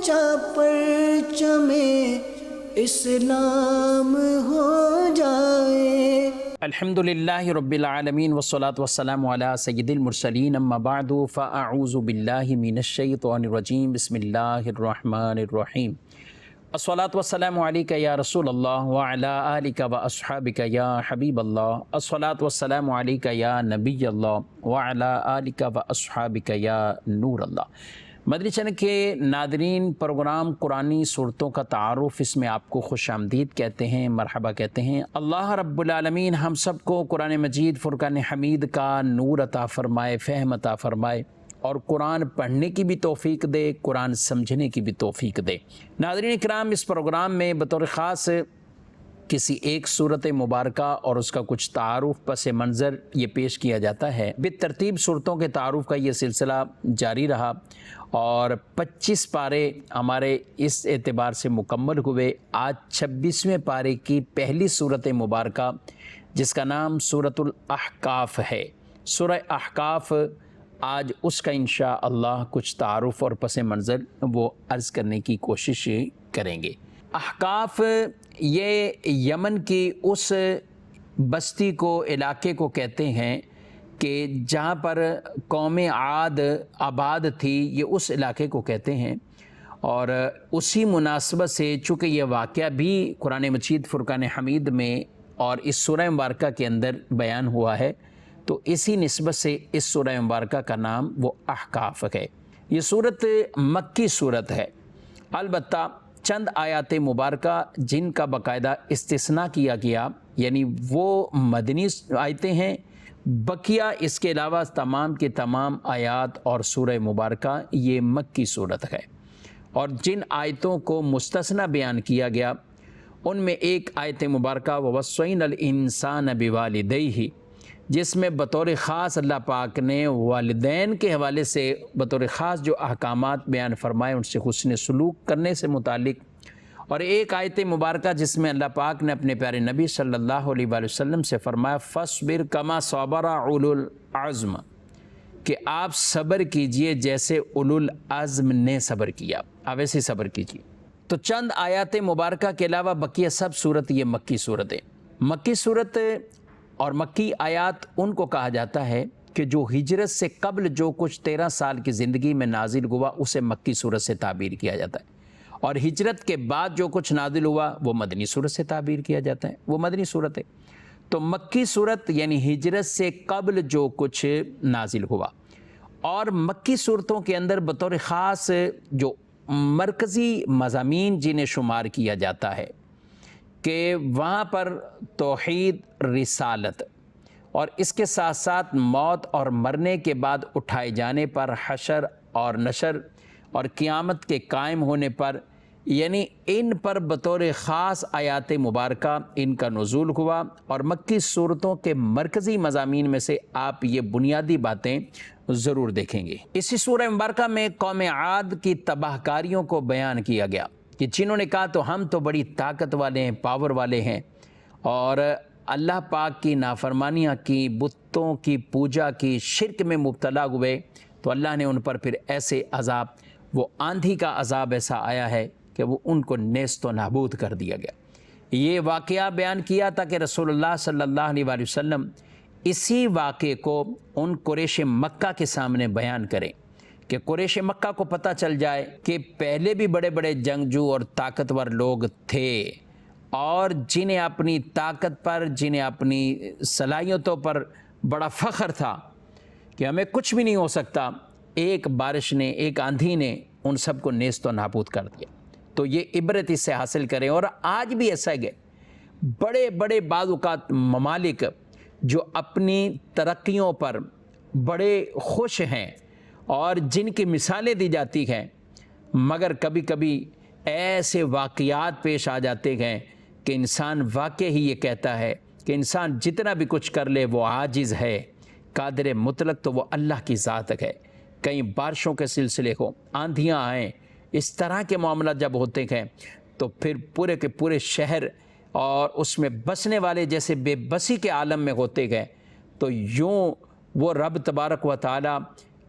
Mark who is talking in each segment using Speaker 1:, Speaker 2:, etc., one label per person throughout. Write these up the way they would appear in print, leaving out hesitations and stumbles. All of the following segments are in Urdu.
Speaker 1: اونچا پرچم اسلام ہو جائے۔
Speaker 2: الحمدللہ رب العالمین والصلاة والسلام علی سید المرسلین، اما بعد فاعوذ باللہ من الشیطان الرجیم، بسم اللہ الرحمن الرحیم۔ الصلاة والسلام علیکہ یا رسول اللہ وعلی آلکہ واصحابکہ یا حبیب اللہ۔ الصلاة والسلام علیکہ یا نبی اللہ وعلی آلکہ واصحابکہ یا نور اللہ۔ مدنی چینل کے ناظرین، پروگرام قرآنی صورتوں کا تعارف، اس میں آپ کو خوش آمدید کہتے ہیں، مرحبا کہتے ہیں۔ اللہ رب العالمین ہم سب کو قرآن مجید فرقان حمید کا نور عطا فرمائے، فہم عطا فرمائے، اور قرآن پڑھنے کی بھی توفیق دے، قرآن سمجھنے کی بھی توفیق دے۔ ناظرین اکرام، اس پروگرام میں بطور خاص کسی ایک صورت مبارکہ اور اس کا کچھ تعارف پس منظر یہ پیش کیا جاتا ہے۔ بالترتیب صورتوں کے تعارف کا یہ سلسلہ جاری رہا اور 25 پارے ہمارے اس اعتبار سے مکمل ہوئے۔ آج 26ویں پارے کی پہلی صورت مبارکہ جس کا نام سورۃ الاحقاف ہے، سورہ احقاف، آج اس کا انشاءاللہ کچھ تعارف اور پس منظر وہ عرض کرنے کی کوشش کریں گے۔ احقاف یہ یمن کی اس بستی کو، علاقے کو کہتے ہیں کہ جہاں پر قوم عاد آباد تھی، یہ اس علاقے کو کہتے ہیں۔ اور اسی مناسبت سے چونکہ یہ واقعہ بھی قرآن مجید فرقان حمید میں اور اس سورہ مبارکہ کے اندر بیان ہوا ہے، تو اسی نسبت سے اس سورہ مبارکہ کا نام وہ احقاف ہے۔ یہ صورت مکی صورت ہے، البتہ چند آیات مبارکہ جن کا باقاعدہ استثناء کیا گیا، یعنی وہ مدنی آیتیں ہیں، بقیہ اس کے علاوہ تمام کے تمام آیات اور سورہ مبارکہ یہ مکی صورت ہے۔ اور جن آیتوں کو مستثنیٰ بیان کیا گیا ان میں ایک آیت مبارکہ وَوَصَّيْنَا الْإِنسَانَ بِوَالِدَيْهِ، جس میں بطور خاص اللہ پاک نے والدین کے حوالے سے بطور خاص جو احکامات بیان فرمائے ان سے حسن سلوک کرنے سے متعلق، اور ایک آیت مبارکہ جس میں اللہ پاک نے اپنے پیارے نبی صلی اللہ علیہ وآلہ وسلم سے فرمایا فَاصْبِرْ كَمَا صَبَرَ أُولُو الْعَزْمِ، کہ آپ صبر کیجئے جیسے اولو العزم نے صبر کیا، آپ ایسے صبر کیجئے۔ تو چند آیات مبارکہ کے علاوہ بقیہ سب صورت یہ مکی صورت ہے۔ مکی صورت اور مکی آیات ان کو کہا جاتا ہے کہ جو ہجرت سے قبل جو کچھ 13 سال کی زندگی میں نازل ہوا اسے مکی صورت سے تعبیر کیا جاتا ہے، اور ہجرت کے بعد جو کچھ نازل ہوا وہ مدنی صورت سے تعبیر کیا جاتا ہے، وہ مدنی صورت ہے۔ تو مکی صورت یعنی ہجرت سے قبل جو کچھ نازل ہوا، اور مکی صورتوں کے اندر بطور خاص جو مرکزی مضامین جنہیں شمار کیا جاتا ہے کہ وہاں پر توحید، رسالت، اور اس کے ساتھ ساتھ موت اور مرنے کے بعد اٹھائے جانے پر حشر اور نشر اور قیامت کے قائم ہونے پر، یعنی ان پر بطور خاص آیات مبارکہ ان کا نزول ہوا۔ اور مکی صورتوں کے مرکزی مضامین میں سے آپ یہ بنیادی باتیں ضرور دیکھیں گے۔ اسی سورہ مبارکہ میں قوم عاد کی تباہ کاریوں کو بیان کیا گیا کہ جنہوں نے کہا تو ہم تو بڑی طاقت والے ہیں، پاور والے ہیں، اور اللہ پاک کی نافرمانیاں کی، بتوں کی پوجا کی، شرک میں مبتلا ہوئے، تو اللہ نے ان پر پھر ایسے عذاب، وہ آندھی کا عذاب ایسا آیا ہے کہ وہ ان کو نیست و نابود کر دیا گیا۔ یہ واقعہ بیان کیا تھا کہ رسول اللہ صلی اللہ علیہ وآلہ وسلم اسی واقعے کو ان قریش مکہ کے سامنے بیان کریں کہ قریش مکہ کو پتہ چل جائے کہ پہلے بھی بڑے بڑے جنگجو اور طاقتور لوگ تھے، اور جنہیں اپنی طاقت پر، جنہیں اپنی صلاحیتوں پر بڑا فخر تھا کہ ہمیں کچھ بھی نہیں ہو سکتا، ایک بارش نے، ایک آندھی نے ان سب کو نیست و نابود کر دیا۔ تو یہ عبرت اس سے حاصل کریں۔ اور آج بھی ایسا ہے، بڑے بڑے بعض اوقات ممالک جو اپنی ترقیوں پر بڑے خوش ہیں اور جن کی مثالیں دی جاتی ہیں، مگر کبھی کبھی ایسے واقعات پیش آ جاتے ہیں کہ انسان واقعی ہی یہ کہتا ہے کہ انسان جتنا بھی کچھ کر لے وہ عاجز ہے، قادر مطلق تو وہ اللہ کی ذات ہے۔ کہیں بارشوں کے سلسلے ہو، آندھیاں آئیں، اس طرح کے معاملات جب ہوتے ہیں تو پھر پورے کے پورے شہر اور اس میں بسنے والے جیسے بے بسی کے عالم میں ہوتے گئے، تو یوں وہ رب تبارک و تعالی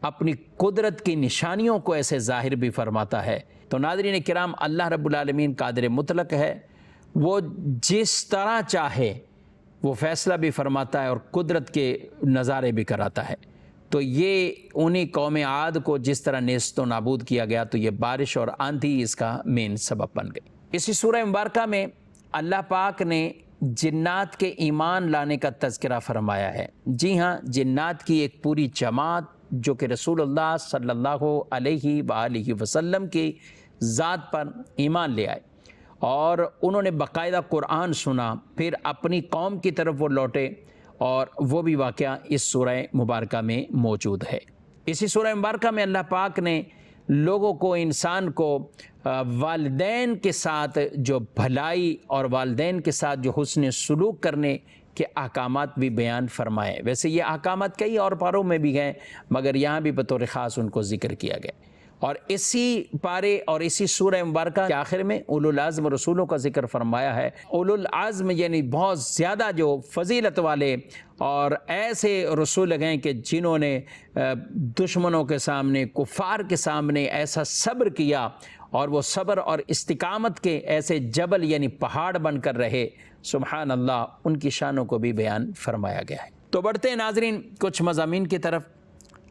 Speaker 2: اپنی قدرت کی نشانیوں کو ایسے ظاہر بھی فرماتا ہے۔ تو ناظرین کرام، اللہ رب العالمین قادر مطلق ہے، وہ جس طرح چاہے وہ فیصلہ بھی فرماتا ہے اور قدرت کے نظارے بھی کراتا ہے۔ تو یہ انہی قوم عاد کو جس طرح نیست و نابود کیا گیا، تو یہ بارش اور آندھی اس کا مین سبب بن گئی۔ اسی سورہ مبارکہ میں اللہ پاک نے جنات کے ایمان لانے کا تذکرہ فرمایا ہے۔ جی ہاں، جنات کی ایک پوری جماعت جو کہ رسول اللہ صلی اللہ علیہ وآلہ وسلم کی ذات پر ایمان لے آئے اور انہوں نے باقاعدہ قرآن سنا، پھر اپنی قوم کی طرف وہ لوٹے، اور وہ بھی واقعہ اس سورہ مبارکہ میں موجود ہے۔ اسی سورہ مبارکہ میں اللہ پاک نے لوگوں کو، انسان کو والدین کے ساتھ جو بھلائی اور والدین کے ساتھ جو حسن سلوک کرنے کے احکامات بھی بیان فرمائے۔ ویسے یہ احکامات کئی اور پاروں میں بھی ہیں، مگر یہاں بھی بطور خاص ان کو ذکر کیا گیا۔ اور اسی پارے اور اسی سورہ مبارکہ کے آخر میں اولو العزم رسولوں کا ذکر فرمایا ہے۔ اولو العزم یعنی بہت زیادہ جو فضیلت والے اور ایسے رسول گئے کہ جنہوں نے دشمنوں کے سامنے، کفار کے سامنے ایسا صبر کیا، اور وہ صبر اور استقامت کے ایسے جبل یعنی پہاڑ بن کر رہے۔ سبحان اللہ، ان کی شانوں کو بھی بیان فرمایا گیا ہے۔ تو بڑھتے ہیں ناظرین کچھ مضامین کی طرف۔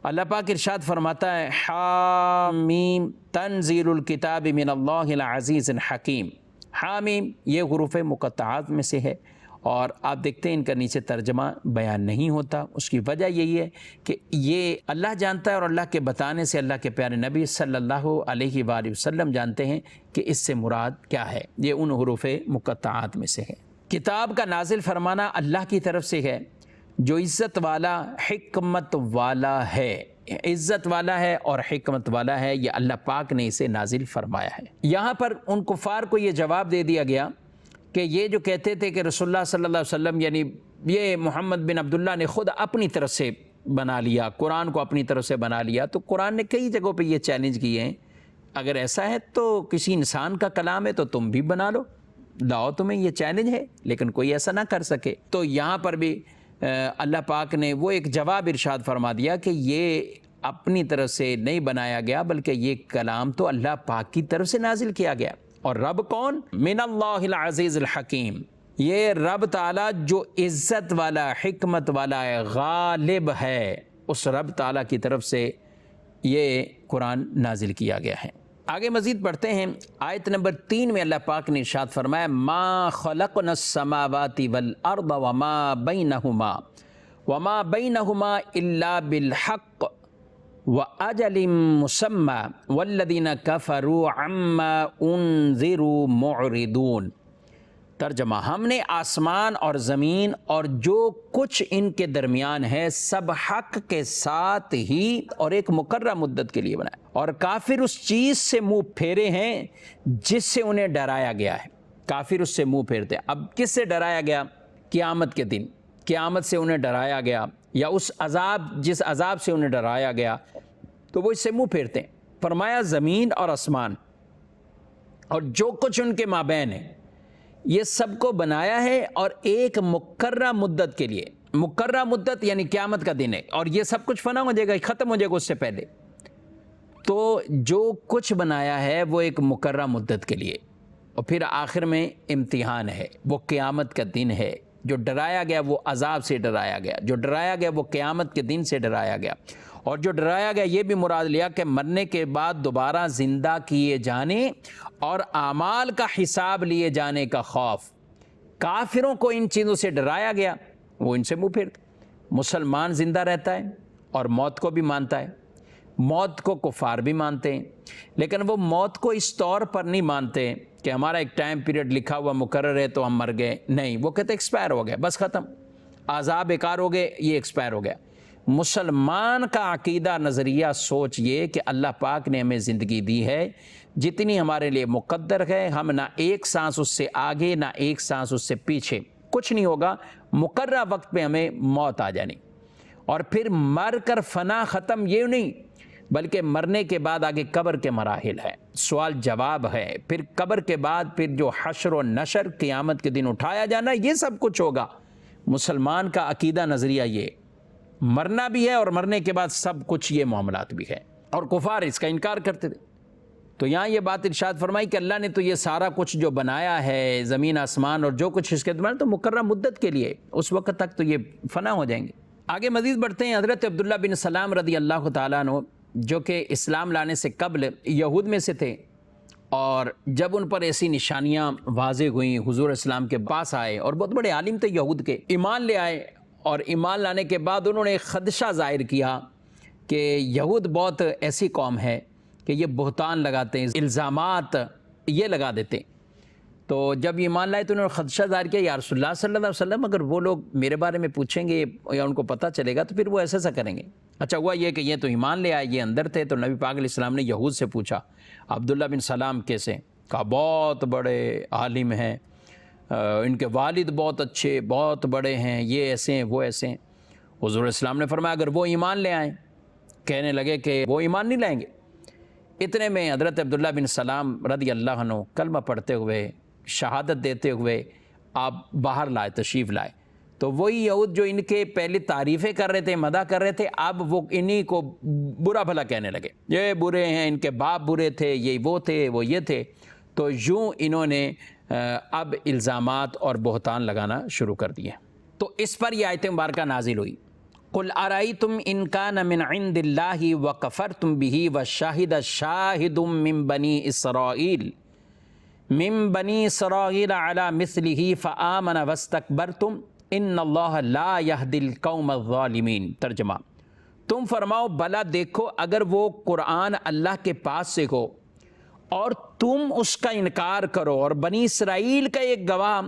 Speaker 2: اللہ پاک ارشاد فرماتا ہے، حامیم تنزیل الکتاب من اللہ العزیز الحکیم۔ حامیم یہ حروف مقطعات میں سے ہے، اور آپ دیکھتے ہیں ان کا نیچے ترجمہ بیان نہیں ہوتا۔ اس کی وجہ یہی ہے کہ یہ اللہ جانتا ہے، اور اللہ کے بتانے سے اللہ کے پیارے نبی صلی اللہ علیہ وآلہ وسلم جانتے ہیں کہ اس سے مراد کیا ہے۔ یہ ان حروف مقطعات میں سے ہے۔ کتاب کا نازل فرمانا اللہ کی طرف سے ہے، جو عزت والا، حکمت والا ہے۔ عزت والا ہے اور حکمت والا ہے، یہ اللہ پاک نے اسے نازل فرمایا ہے۔ یہاں پر ان کفار کو یہ جواب دے دیا گیا کہ یہ جو کہتے تھے کہ رسول اللہ صلی اللہ علیہ وسلم یعنی یہ محمد بن عبداللہ نے خود اپنی طرف سے بنا لیا، قرآن کو اپنی طرف سے بنا لیا، تو قرآن نے کئی جگہوں پہ یہ چیلنج کیے ہیں، اگر ایسا ہے تو کسی انسان کا کلام ہے تو تم بھی بنا لو، لاؤ، تمہیں یہ چیلنج ہے، لیکن کوئی ایسا نہ کر سکے۔ تو یہاں پر بھی اللہ پاک نے وہ ایک جواب ارشاد فرما دیا کہ یہ اپنی طرف سے نہیں بنایا گیا، بلکہ یہ کلام تو اللہ پاک کی طرف سے نازل کیا گیا۔ اور رب کون؟ من اللہ العزیز الحکیم، یہ رب تعالیٰ جو عزت والا، حکمت والا ہے، غالب ہے، اس رب تعالیٰ کی طرف سے یہ قرآن نازل کیا گیا ہے۔ آگے مزید پڑھتے ہیں، آیت نمبر 3 میں اللہ پاک نے ارشاد فرمایا، ما خلقنا السماوات والارض وما بینہما الا بالحق وَأَجَلٍ مُّسَمًّى وَالَّذِينَ كَفَرُوا عَمَّا أُنذِرُوا مُعْرِضُونَ۔ ترجمہ، ہم نے آسمان اور زمین اور جو کچھ ان کے درمیان ہے سب حق کے ساتھ ہی اور ایک مقررہ مدت کے لیے بنایا، اور کافر اس چیز سے منہ پھیرے ہیں جس سے انہیں ڈرایا گیا ہے۔ کافر اس سے منہ پھیرتے ہیں۔ اب کس سے ڈرایا گیا؟ قیامت کے دن، قیامت سے انہیں ڈرایا گیا، یا اس عذاب جس عذاب سے انہیں ڈرایا گیا، تو وہ اس سے منہ پھیرتے ہیں۔ فرمایا زمین اور آسمان اور جو کچھ ان کے مابین ہے، یہ سب کو بنایا ہے اور ایک مقررہ مدت کے لیے۔ مقررہ مدت یعنی قیامت کا دن ہے، اور یہ سب کچھ فنا ہو جائے گا، ختم ہو جائے گا اس سے پہلے۔ تو جو کچھ بنایا ہے وہ ایک مقررہ مدت کے لیے، اور پھر آخر میں امتحان ہے، وہ قیامت کا دن ہے۔ جو ڈرایا گیا وہ عذاب سے ڈرایا گیا، جو ڈرایا گیا وہ قیامت کے دن سے ڈرایا گیا، اور جو ڈرایا گیا یہ بھی مراد لیا کہ مرنے کے بعد دوبارہ زندہ کیے جانے اور اعمال کا حساب لیے جانے کا خوف۔ کافروں کو ان چیزوں سے ڈرایا گیا، وہ ان سے منہ پھیرتے۔ مسلمان زندہ رہتا ہے اور موت کو بھی مانتا ہے، موت کو کفار بھی مانتے ہیں، لیکن وہ موت کو اس طور پر نہیں مانتے کہ ہمارا ایک ٹائم پیریڈ لکھا ہوا مقرر ہے تو ہم مر گئے، نہیں، وہ کہتے ایکسپائر ہو گئے، بس ختم، عذاب بیکار ہو گئے، یہ ایکسپائر ہو گیا۔ مسلمان کا عقیدہ، نظریہ، سوچ یہ کہ اللہ پاک نے ہمیں زندگی دی ہے جتنی ہمارے لیے مقدر ہے، ہم نہ ایک سانس اس سے آگے نہ ایک سانس اس سے پیچھے، کچھ نہیں ہوگا، مقررہ وقت پہ ہمیں موت آ جانی، اور پھر مر کر فنا ختم یہ نہیں، بلکہ مرنے کے بعد آگے قبر کے مراحل ہے، سوال جواب ہے، پھر قبر کے بعد پھر جو حشر و نشر، قیامت کے دن اٹھایا جانا، یہ سب کچھ ہوگا۔ مسلمان کا عقیدہ، نظریہ یہ مرنا بھی ہے اور مرنے کے بعد سب کچھ یہ معاملات بھی ہے، اور کفار اس کا انکار کرتے تھے۔ تو یہاں یہ بات ارشاد فرمائی کہ اللہ نے تو یہ سارا کچھ جو بنایا ہے، زمین آسمان اور جو کچھ اس کے اندر، تو مقررہ مدت کے لیے، اس وقت تک تو یہ فنا ہو جائیں گے۔ آگے مزید بڑھتے ہیں۔ حضرت عبداللہ بن سلام رضی اللہ تعالیٰ عنہ، جو کہ اسلام لانے سے قبل یہود میں سے تھے، اور جب ان پر ایسی نشانیاں واضح ہوئیں، حضور اسلام کے پاس آئے، اور بہت بڑے عالم تھے یہود کے، ایمان لے آئے، اور ایمان لانے کے بعد انہوں نے ایک خدشہ ظاہر کیا کہ یہود بہت ایسی قوم ہے کہ یہ بہتان لگاتے ہیں، الزامات یہ لگا دیتے ہیں۔ تو جب ایمان لائے تو انہوں نے خدشہ ظاہر کیا، یا رسول اللہ صلی اللہ علیہ وسلم اگر وہ لوگ میرے بارے میں پوچھیں گے یا ان کو پتہ چلے گا تو پھر وہ ایسا کریں گے۔ اچھا ہوا یہ کہ یہ تو ایمان لے آئے، یہ اندر تھے، تو نبی پاک علیہ السلام نے یہود سے پوچھا عبداللہ بن سلام کیسے؟ کہا بہت بڑے عالم ہیں، ان کے والد بہت اچھے، بہت بڑے ہیں، یہ ایسے ہیں، وہ ایسے ہیں۔ حضور اسلام نے فرمایا اگر وہ ایمان لے آئیں، کہنے لگے کہ وہ ایمان نہیں لائیں گے۔ اتنے میں حضرت عبداللہ بن سلام رضی اللہ عنہ کلمہ پڑھتے ہوئے، شہادت دیتے ہوئے آپ باہر لائے، تشریف لائے۔ تو وہی یہود جو ان کے پہلے تعریفیں کر رہے تھے، مدح کر رہے تھے، اب وہ انہی کو برا بھلا کہنے لگے، یہ برے ہیں، ان کے باپ برے تھے، یہ وہ تھے، وہ یہ تھے۔ تو یوں انہوں نے اب الزامات اور بہتان لگانا شروع کر دیے۔ تو اس پر یہ آیت مبارکہ نازل ہوئی، قُلْ أَرَأَيْتُمْ إِنْ كَانَ مِنْ عِنْدِ اللَّهِ وَكَفَرْتُمْ بِهِ وَشَهِدَ شَاهِدٌ مِّن بَنِي إِسْرَائِيلَ عَلَى مِثْلِهِ فَآمَنَ وَاسْتَكْبَرْتُمْ إِنَّ اللَّهَ لَا يَهْدِي الْقَوْمَ الظَّالِمِينَ۔ ترجمہ، تم فرماؤ بھلا دیکھو اگر وہ قرآن اللہ کے پاس سے ہو اور تم اس کا انکار کرو، اور بنی اسرائیل کا ایک گواہ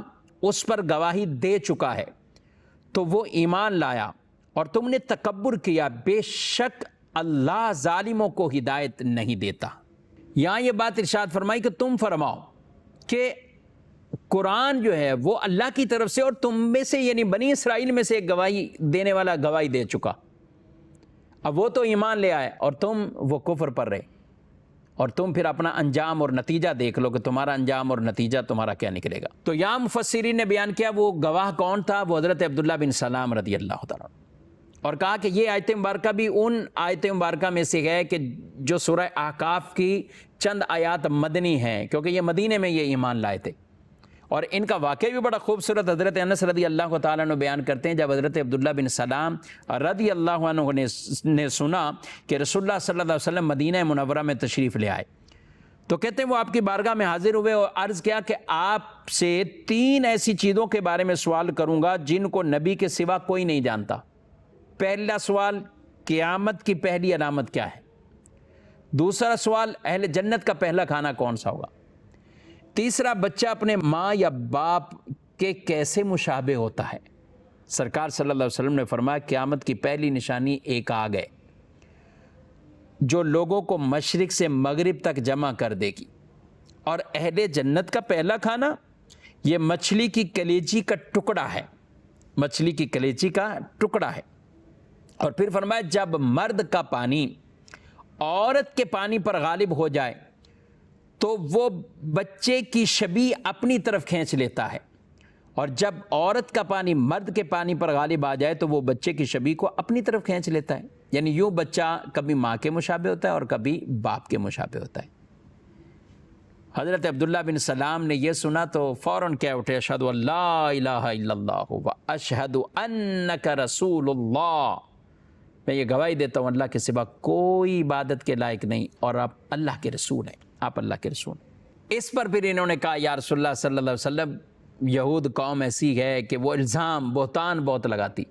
Speaker 2: اس پر گواہی دے چکا ہے تو وہ ایمان لایا، اور تم نے تکبر کیا، بے شک اللہ ظالموں کو ہدایت نہیں دیتا۔ یہاں یہ بات ارشاد فرمائی کہ تم فرماؤ کہ قرآن جو ہے وہ اللہ کی طرف سے، اور تم میں سے یعنی بنی اسرائیل میں سے ایک گواہی دینے والا گواہی دے چکا، اب وہ تو ایمان لے آئے اور تم وہ کفر پر رہے، اور تم پھر اپنا انجام اور نتیجہ دیکھ لو کہ تمہارا انجام اور نتیجہ تمہارا کیا نکلے گا۔ تو یہاں مفسرین نے بیان کیا وہ گواہ کون تھا، وہ حضرت عبداللہ بن سلام رضی اللہ تعالیٰ، اور کہا کہ یہ آیت مبارکہ بھی ان آیت مبارکہ میں سے ہے کہ جو سورہ احقاف کی چند آیات مدنی ہیں، کیونکہ یہ مدینے میں یہ ایمان لائے تھے، اور ان کا واقعہ بھی بڑا خوبصورت حضرت انس رضی اللہ تعالیٰ عنہ بیان کرتے ہیں۔ جب حضرت عبداللہ بن سلام رضی اللہ عنہ نے سنا کہ رسول اللہ صلی اللہ علیہ وسلم مدینہ منورہ میں تشریف لے آئے، تو کہتے ہیں وہ آپ کی بارگاہ میں حاضر ہوئے اور عرض کیا کہ آپ سے 3 ایسی چیزوں کے بارے میں سوال کروں گا جن کو نبی کے سوا کوئی نہیں جانتا۔ پہلا سوال، قیامت کی پہلی علامت کیا ہے؟ دوسرا سوال، اہل جنت کا پہلا کھانا کون سا ہوگا؟ تیسرا، بچہ اپنے ماں یا باپ کے کیسے مشابہ ہوتا ہے؟ سرکار صلی اللہ علیہ وسلم نے فرمایا قیامت کی پہلی نشانی ایک آگ ہے جو لوگوں کو مشرق سے مغرب تک جمع کر دے گی، اور اہل جنت کا پہلا کھانا یہ مچھلی کی کلیجی کا ٹکڑا ہے، مچھلی کی کلیجی کا ٹکڑا ہے۔ اور پھر فرمایا جب مرد کا پانی عورت کے پانی پر غالب ہو جائے تو وہ بچے کی شبیہ اپنی طرف کھینچ لیتا ہے، اور جب عورت کا پانی مرد کے پانی پر غالب آ جائے تو وہ بچے کی شبیہ کو اپنی طرف کھینچ لیتا ہے۔ یعنی یوں بچہ کبھی ماں کے مشابہ ہوتا ہے اور کبھی باپ کے مشابہ ہوتا ہے۔ حضرت عبداللہ بن سلام نے یہ سنا تو فوراً کہہ اٹھے اشہد ان لا الہ الا اللہ و اشہد انک رسول اللہ، میں یہ گواہی دیتا ہوں اللہ کے سوا کوئی عبادت کے لائق نہیں اور آپ اللہ کے رسول ہیں، آپ اللہ کے رسول ہیں۔ اس پر پھر انہوں نے کہا یا رسول اللہ صلی اللہ علیہ وسلم یہود قوم ایسی ہے کہ وہ الزام بہتان بہت لگاتی۔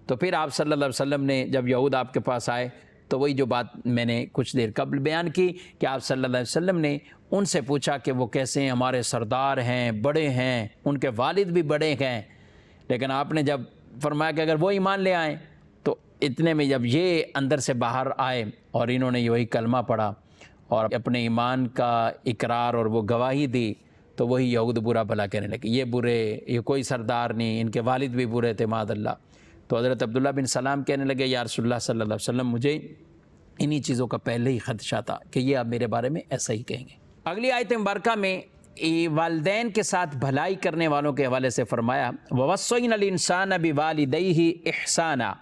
Speaker 2: تو پھر آپ صلی اللہ علیہ وسلم نے جب یہود آپ کے پاس آئے تو وہی جو بات میں نے کچھ دیر قبل بیان کی کہ آپ صلی اللہ علیہ وسلم نے ان سے پوچھا کہ وہ کیسے ہیں، ہمارے سردار ہیں، بڑے ہیں، ان کے والد بھی بڑے ہیں، لیکن آپ نے جب فرمایا کہ اگر وہ ایمان لے آئیں، تو اتنے میں جب یہ اندر سے باہر آئے اور انہوں نے یہی کلمہ پڑھا اور اپنے ایمان کا اقرار اور وہ گواہی دی، تو وہی یہود برا بھلا کہنے لگے، یہ برے، یہ کوئی سردار نہیں، ان کے والد بھی برے تھے معاذ اللہ۔ تو حضرت عبداللہ بن سلام کہنے لگے یا رسول اللہ صلی اللہ علیہ وسلم مجھے انہی چیزوں کا پہلے ہی خدشہ تھا کہ یہ آپ میرے بارے میں ایسا ہی کہیں گے۔ اگلی آیت مبارکہ میں والدین کے ساتھ بھلائی کرنے والوں کے حوالے سے فرمایا وَوَصَّيْنَا الْإِنسَانَ بِوَالِدَيْهِ إِحْسَانًا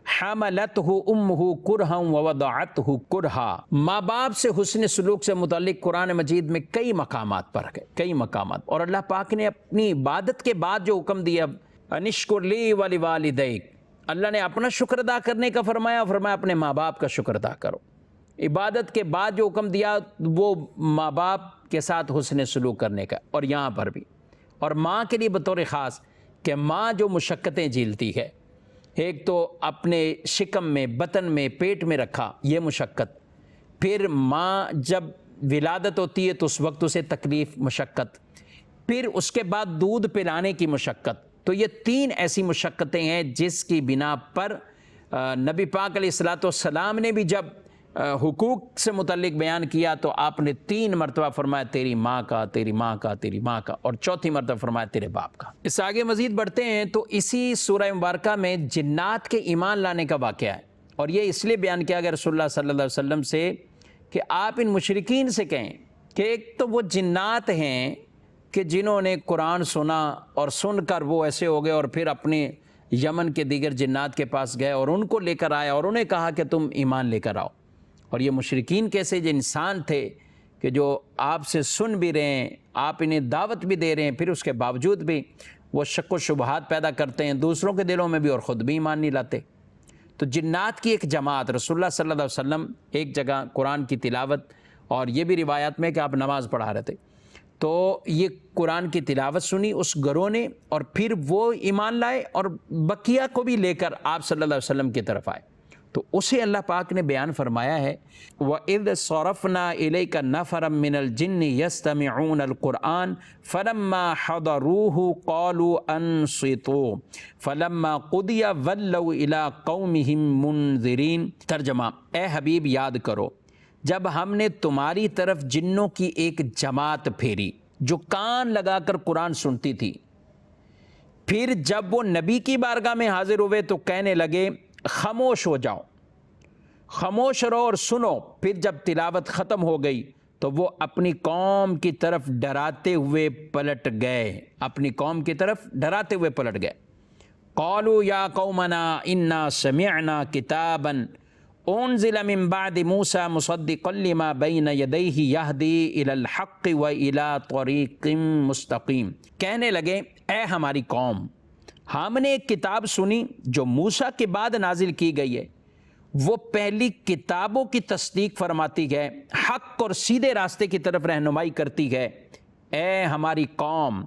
Speaker 2: حملتہ امہ کرہا ووضعتہ کرہا۔ ماں باپ سے حسن سلوک سے متعلق قرآن مجید میں کئی مقامات پر گئے، کئی مقامات، اور اللہ پاک نے اپنی عبادت کے بعد جو حکم دیا انشکر لی ولوالدیک، اللہ نے اپنا شکر ادا کرنے کا فرمایا، فرمایا اپنے ماں باپ کا شکر ادا کرو۔ عبادت کے بعد جو حکم دیا وہ ماں باپ کے ساتھ حسن سلوک کرنے کا، اور یہاں پر بھی، اور ماں کے لیے بطور خاص کہ ماں جو مشقتیں جھیلتی ہے، ایک تو اپنے شکم میں، بطن میں، پیٹ میں رکھا یہ مشقت، پھر ماں جب ولادت ہوتی ہے تو اس وقت اسے تکلیف، مشقت، پھر اس کے بعد دودھ پلانے کی مشقت، تو یہ تین ایسی مشقتیں ہیں جس کی بنا پر نبی پاک علیہ الصلوۃ والسلام نے بھی جب حقوق سے متعلق بیان کیا تو آپ نے 3 مرتبہ فرمایا تیری ماں کا، تیری ماں کا، تیری ماں کا، اور چوتھی مرتبہ فرمایا تیرے باپ کا۔ اس آگے مزید بڑھتے ہیں تو اسی سورہ مبارکہ میں جنات کے ایمان لانے کا واقعہ ہے، اور یہ اس لیے بیان کیا گیا رسول اللہ صلی اللہ علیہ وسلم سے کہ آپ ان مشرکین سے کہیں کہ ایک تو وہ جنات ہیں کہ جنہوں نے قرآن سنا اور سن کر وہ ایسے ہو گئے اور پھر اپنے یمن کے دیگر جنات کے پاس گئے اور ان کو لے کر آئے اور انہیں کہا کہ تم ایمان لے کر آؤ، اور یہ مشرکین کیسے جو انسان تھے کہ جو آپ سے سن بھی رہے ہیں، آپ انہیں دعوت بھی دے رہے ہیں، پھر اس کے باوجود بھی وہ شک و شبہات پیدا کرتے ہیں دوسروں کے دلوں میں بھی اور خود بھی ایمان نہیں لاتے۔ تو جنات کی ایک جماعت، رسول اللہ صلی اللہ علیہ وسلم ایک جگہ قرآن کی تلاوت، اور یہ بھی روایات میں کہ آپ نماز پڑھا رہے تھے، تو یہ قرآن کی تلاوت سنی اس گروہ نے، اور پھر وہ ایمان لائے اور بقیہ کو بھی لے کر آپ صلی اللہ علیہ وسلم کی طرف آئے، تو اسے اللہ پاک نے بیان فرمایا ہے وَإِذْ صَرَفْنَا إِلَيْكَ نَفَرًا مِّنَ الْجِنِّ يَسْتَمِعُونَ الْقُرْآنَ فَلَمَّا حَضَرُوهُ قَالُوا أَنصِتُوا فَلَمَّا قُضِيَ وَلَّوْا إِلَىٰ قَوْمِهِمْ مُنذِرِينَ۔ ترجمہ، اے حبیب یاد کرو جب ہم نے تمہاری طرف جنوں کی ایک جماعت پھیری جو کان لگا کر قرآن سنتی تھی، پھر جب وہ نبی کی بارگاہ میں حاضر ہوئے تو کہنے لگے خاموش ہو جاؤ، خاموش رہو اور سنو، پھر جب تلاوت ختم ہو گئی تو وہ اپنی قوم کی طرف ڈراتے ہوئے پلٹ گئے، اپنی قوم کی طرف ڈراتے ہوئے پلٹ گئے۔ قالوا یا قومنا انا سمعنا کتابا انزل من بعد موسیٰ مصدقا لما بین یدیہ یہدی الی الحق و الی طریق مستقیم۔ کہنے لگے اے ہماری قوم، ہم نے ایک کتاب سنی جو موسیٰ کے بعد نازل کی گئی ہے، وہ پہلی کتابوں کی تصدیق فرماتی ہے، حق اور سیدھے راستے کی طرف رہنمائی کرتی ہے۔ اے ہماری قوم،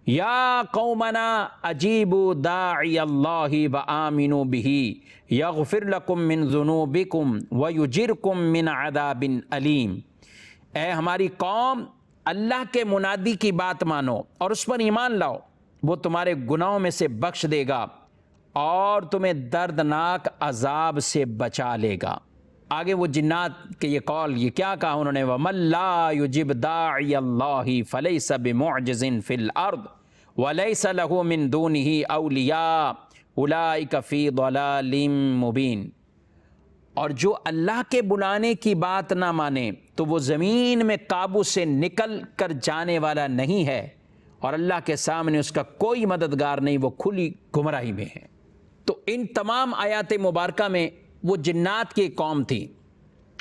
Speaker 2: یا قومنا اجیبوا داعی اللہ وآمنوا بہ یغفر لکم من ذنوبکم ویجرکم من عذاب علیم۔ اے ہماری قوم، اللہ کے منادی کی بات مانو اور اس پر ایمان لاؤ، وہ تمہارے گناہوں میں سے بخش دے گا اور تمہیں دردناک عذاب سے بچا لے گا۔ آگے وہ جنات کے یہ قول، یہ کیا کہا انہوں نے، وَمَن لَا يُجِبْ دَاعِيَ اللَّهِ فَلَيْسَ بِمُعْجِزٍ فِي الْأَرْضِ وَلَيْسَ لَهُ مِن دُونِهِ أَوْلِيَاءُ أُولَٰئِكَ فِي ضَلَالٍ مُّبِينٍ۔ اور جو اللہ کے بلانے کی بات نہ مانے تو وہ زمین میں قابو سے نکل کر جانے والا نہیں ہے، اور اللہ کے سامنے اس کا کوئی مددگار نہیں، وہ کھلی گمراہی میں ہے۔ تو ان تمام آیات مبارکہ میں وہ جنات کی قوم تھی،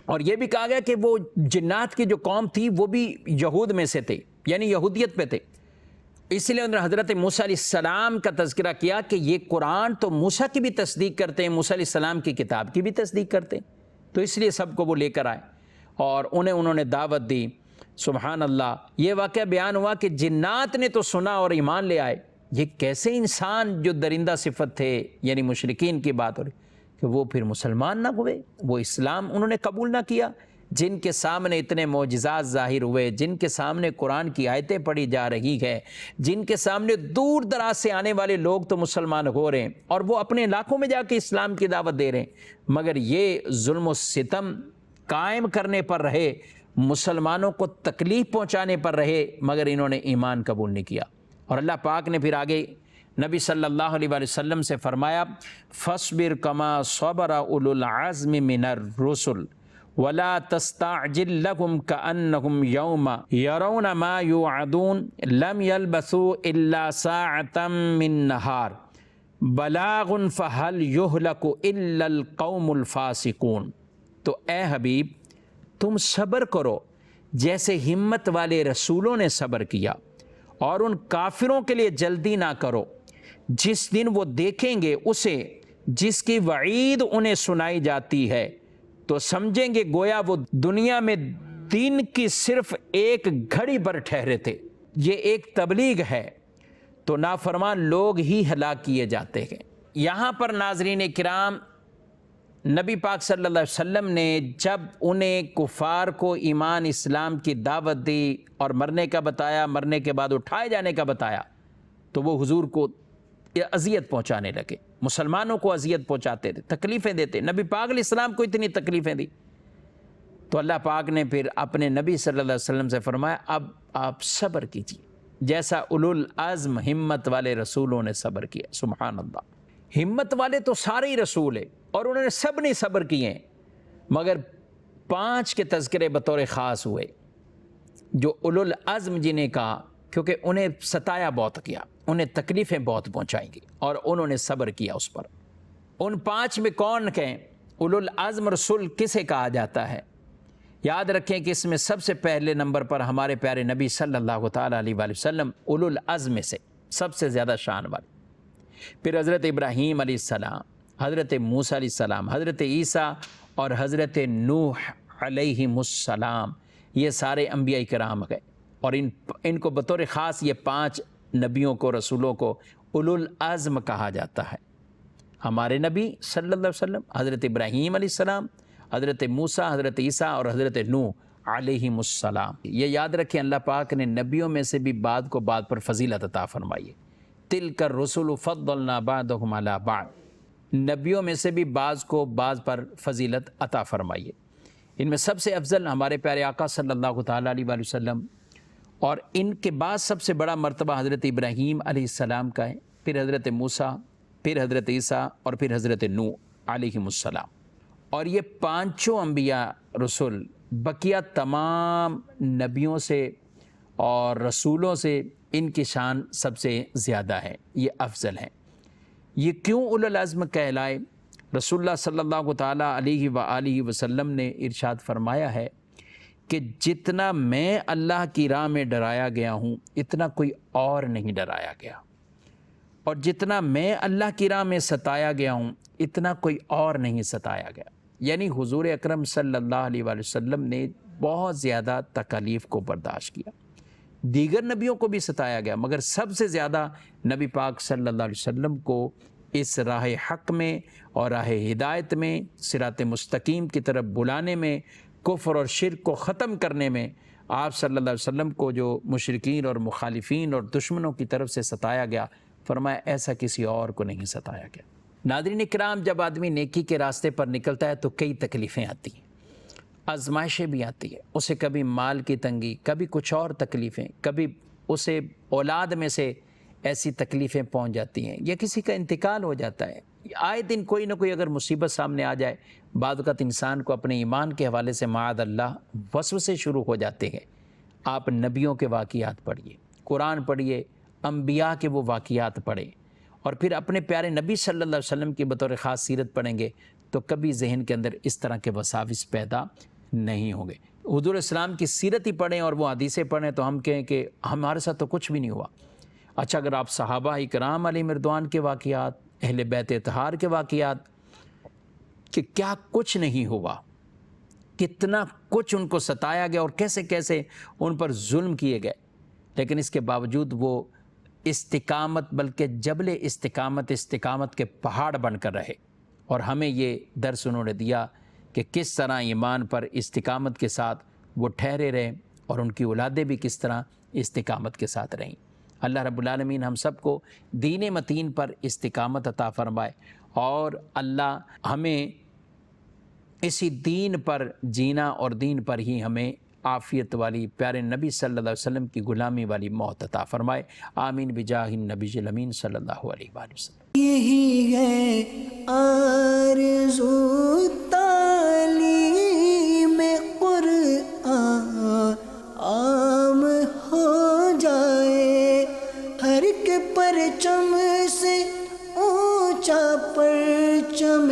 Speaker 2: اور یہ بھی کہا گیا کہ وہ جنات کی جو قوم تھی وہ بھی یہود میں سے تھے، یعنی یہودیت پہ تھے، اس لیے انہوں نے حضرت موسیٰ علیہ السلام کا تذکرہ کیا کہ یہ قرآن تو موسیٰ کی بھی تصدیق کرتے ہیں، موسیٰ علیہ السلام کی کتاب کی بھی تصدیق کرتے ہیں، تو اس لیے سب کو وہ لے کر آئے اور انہوں نے دعوت دی۔ سبحان اللہ، یہ واقعہ بیان ہوا کہ جنات نے تو سنا اور ایمان لے آئے، یہ کیسے انسان جو درندہ صفت تھے، یعنی مشرکین کی بات ہو رہی کہ وہ پھر مسلمان نہ ہوئے، وہ اسلام انہوں نے قبول نہ کیا، جن کے سامنے اتنے معجزات ظاہر ہوئے، جن کے سامنے قرآن کی آیتیں پڑھی جا رہی ہے، جن کے سامنے دور دراز سے آنے والے لوگ تو مسلمان ہو رہے ہیں اور وہ اپنے علاقوں میں جا کے اسلام کی دعوت دے رہے ہیں، مگر یہ ظلم و ستم قائم کرنے پر رہے، مسلمانوں کو تکلیف پہنچانے پر رہے، مگر انہوں نے ایمان قبول نہیں کیا۔ اور اللہ پاک نے پھر آگے نبی صلی اللہ علیہ وآلہ وسلم سے فرمایا فَاصْبِرْ كَمَا صَبَرَ أُولُو الْعَزْمِ مِنَ الرُّسُلِ وَلَا تَسْتَعْجِلْ لَهُمْ كَأَنَّهُمْ يَوْمَ يَرَوْنَ مَا يُوعَدُونَ لَمْ يَلْبَثُوا إِلَّا سَاعَةً مِّن نَّهَارٍ بلاغ فہل یہلک الا القوم الفاسقون۔ تو اے حبیب تم صبر کرو جیسے ہمت والے رسولوں نے صبر کیا، اور ان کافروں کے لیے جلدی نہ کرو جس دن وہ دیکھیں گے اسے جس کی وعید انہیں سنائی جاتی ہے، تو سمجھیں گے گویا وہ دنیا میں دن کی صرف ایک گھڑی پر ٹھہرے تھے۔ یہ ایک تبلیغ ہے تو نافرمان لوگ ہی ہلاک کیے جاتے ہیں۔ یہاں پر ناظرین کرام نبی پاک صلی اللہ علیہ وسلم نے جب انہیں کفار کو ایمان اسلام کی دعوت دی اور مرنے کا بتایا، مرنے کے بعد اٹھائے جانے کا بتایا، تو وہ حضور کو اذیت پہنچانے لگے، مسلمانوں کو اذیت پہنچاتے تھے، تکلیفیں دیتے۔ نبی پاک علیہ السلام کو اتنی تکلیفیں دی تو اللہ پاک نے پھر اپنے نبی صلی اللہ علیہ وسلم سے فرمایا اب آپ صبر کیجیے جیسا اولو العزم ہمت والے رسولوں نے صبر کیا۔ سبحان اللہ، ہمت والے تو سارے ہی رسول ہیں اور انہوں نے سب نے صبر کیے ہیں، مگر 5 کے تذکرے بطور خاص ہوئے جو اولو العزم جنہیں کہا، کیونکہ انہیں ستایا بہت کیا، انہیں تکلیفیں بہت پہنچائیں گی اور انہوں نے صبر کیا اس پر۔ ان 5 میں کون کہیں اولو العزم رسول کسے کہا جاتا ہے؟ یاد رکھیں کہ اس میں سب سے پہلے نمبر پر ہمارے پیارے نبی صلی اللہ تعالیٰ علیہ وآلہ وسلم اولو العزم میں سے سب سے زیادہ شان والے، پھر حضرت ابراہیم علیہ السلام، حضرت موسیٰ علیہ السلام، حضرت عیسیٰ اور حضرت نوح علیہم السلام، یہ سارے انبیاء کرام گئے، اور ان کو بطور خاص یہ 5 نبیوں کو، رسولوں کو اولو العزم کہا جاتا ہے۔ ہمارے نبی صلی اللہ علیہ وسلم، حضرت ابراہیم علیہ السلام، حضرت موسیٰ، حضرت عیسیٰ اور حضرت نوح علیہم السلام۔ یہ یاد رکھیں اللہ پاک نے نبیوں میں سے بھی بعض کو بعض پر فضیلت عطا فرمائی ہے۔ تلک الرسل فضلنا بعضهم علی بعض، نبیوں میں سے بھی بعض کو بعض پر فضیلت عطا فرمائی ہے۔ ان میں سب سے افضل ہمارے پیارے آقا صلی اللہ تعالیٰ علیہ وآلہ وسلم، اور ان کے بعد سب سے بڑا مرتبہ حضرت ابراہیم علیہ السلام کا ہے، پھر حضرت موسیٰ، پھر حضرت عیسیٰ اور پھر حضرت نوح علیہم السلام۔ اور یہ 5 انبیاء رسول بقیہ تمام نبیوں سے اور رسولوں سے ان کی شان سب سے زیادہ ہے، یہ افضل ہیں۔ یہ کیوں اولو العزم کہلائے؟ رسول اللہ صلی اللہ تعالیٰ علیہ وآلہ وسلم نے ارشاد فرمایا ہے کہ جتنا میں اللہ کی راہ میں ڈرایا گیا ہوں اتنا کوئی اور نہیں ڈرایا گیا، اور جتنا میں اللہ کی راہ میں ستایا گیا ہوں اتنا کوئی اور نہیں ستایا گیا۔ یعنی حضور اکرم صلی اللہ علیہ وآلہ وسلم نے بہت زیادہ تکالیف کو برداشت کیا، دیگر نبیوں کو بھی ستایا گیا، مگر سب سے زیادہ نبی پاک صلی اللہ علیہ وسلم کو اس راہ حق میں اور راہ ہدایت میں، صراط مستقیم کی طرف بلانے میں، کفر اور شرک کو ختم کرنے میں آپ صلی اللہ علیہ وسلم کو جو مشرکین اور مخالفین اور دشمنوں کی طرف سے ستایا گیا، فرمایا ایسا کسی اور کو نہیں ستایا گیا۔ ناظرین کرام، جب آدمی نیکی کے راستے پر نکلتا ہے تو کئی تکلیفیں آتی ہیں، آزمائشیں بھی آتی ہیں، اسے کبھی مال کی تنگی، کبھی کچھ اور تکلیفیں، کبھی اسے اولاد میں سے ایسی تکلیفیں پہنچ جاتی ہیں، یا کسی کا انتقال ہو جاتا ہے۔ آئے دن کوئی نہ کوئی اگر مصیبت سامنے آ جائے، بعض اوقات انسان کو اپنے ایمان کے حوالے سے معاذ اللہ وسوسے شروع ہو جاتے ہیں۔ آپ نبیوں کے واقعات پڑھیے، قرآن پڑھیے، انبیاء کے وہ واقعات پڑھیں، اور پھر اپنے پیارے نبی صلی اللہ علیہ وسلم کی بطور خاص سیرت پڑھیں گے تو کبھی ذہن کے اندر اس طرح کے وساوس پیدا نہیں ہوں گے۔ حضور اسلام کی سیرت ہی پڑھیں اور وہ حدیثیں پڑھیں تو ہم کہیں کہ ہمارے ساتھ تو کچھ بھی نہیں ہوا۔ اچھا، اگر آپ صحابہ اکرام علیہم رضوان کے واقعات، اہل بیت اطہار کے واقعات، کہ کیا کچھ نہیں ہوا، کتنا کچھ ان کو ستایا گیا اور کیسے کیسے ان پر ظلم کیے گئے، لیکن اس کے باوجود وہ استقامت، بلکہ جبل استقامت کے پہاڑ بن کر رہے، اور ہمیں یہ درس انہوں نے دیا کہ کس طرح ایمان پر استقامت کے ساتھ وہ ٹھہرے رہے اور ان کی اولادیں بھی کس طرح استقامت کے ساتھ رہیں۔ اللہ رب العالمین ہم سب کو دین متین پر استقامت عطا فرمائے، اور اللہ ہمیں اسی دین پر جینا اور دین پر ہی ہمیں عافیت والی پیارے نبی صلی اللہ علیہ وسلم کی غلامی والی موت عطا فرمائے۔ آمین بجاہ النبی الامین صلی اللہ علیہ وآلہ وسلم۔
Speaker 1: یہی ہے آرزو تعلیم قرآن عام ہو جائے، ہر کے پرچم سے اونچا پرچم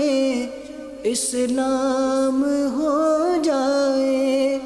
Speaker 1: اسلام ہو جائے۔